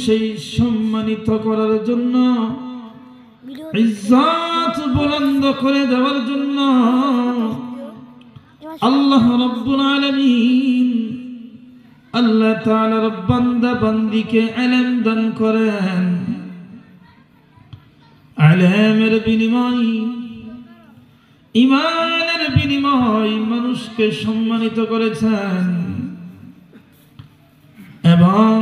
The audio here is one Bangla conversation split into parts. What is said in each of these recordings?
সেই সম্মানিত করার জন্য, ইজ্জত বুলন্দ করে দেওয়ার জন্য আল্লাহ রাব্বুল আলামিন আল্লাহ তাআলার বান্দা বান্দিকে ইলম দান করেন। ইলমের বিনিময়, ঈমানের বিনিময় মানুষকে সম্মানিত করেছেন এবং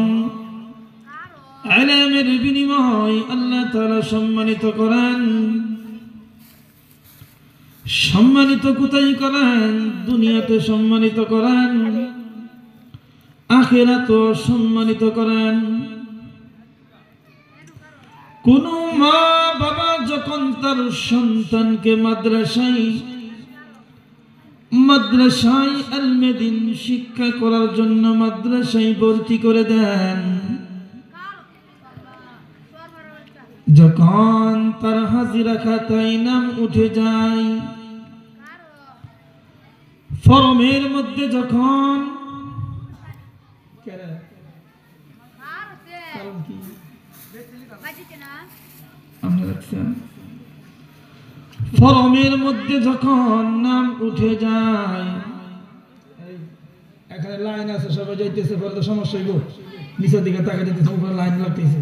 ইলমের বিনিময় আল্লাহ তাআলা সম্মানিত করেন। সম্মানিত কোথায় করেন? দুনিয়াতে সম্মানিত করেন, আখিরাতেও সম্মানিত করেন। কোন মা বাবা যখন তার সন্তানকে মাদ্রাসায় ইলমে দ্বীন শিক্ষা করার জন্য মাদ্রাসায় ভর্তি করে দেন, যখন তার হাজিরা খাতায় নাম উঠে যায়, ফরমের মধ্যে যখন ফরমের মধ্যে যখন নাম উঠে যায়, এখানে লাইন আছে, সবাই যাইতেছে, পরে তো সমস্যা হইব, নিচের দিকে তাকে যেতেছে, উপরে লাইন লাগতেছে।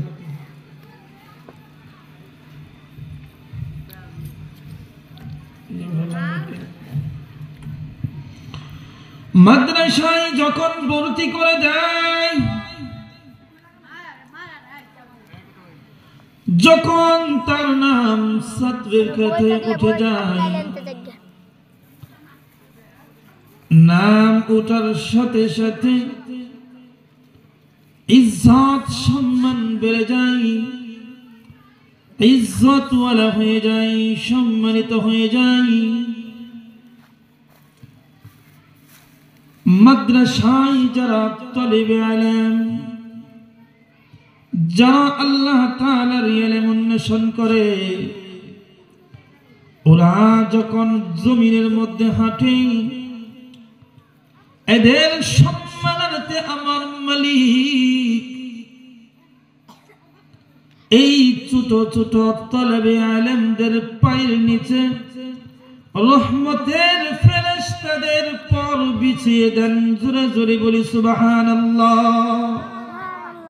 মাদ্রাসায় যখন ভর্তি করে দেয়, যখন তার নাম ছাত্রের খাতায় উঠে যায়, নাম ওঠার সাথে সাথে ইজ্জত সম্মান বেড়ে যায়, ইজ্জতওয়ালা হয়ে যায়, সম্মানিত হয়ে যায়। মাদ্রাসায় যারা তালিবে ইলম, যারা আল্লাহ তাআলার ইলম অন্বেষণ করে, ওরা যখন জমিনের মধ্যে হাঁটে, এদের সম্মানার্থে আমার মালিক এই ছোট ছোট তালিবে ইলমদের পায়ের নিচে রহমতের ফেরেশতাদের পর বিছিয়ে দেন। জোরে জোরে বলি সুবহানাল্লাহ।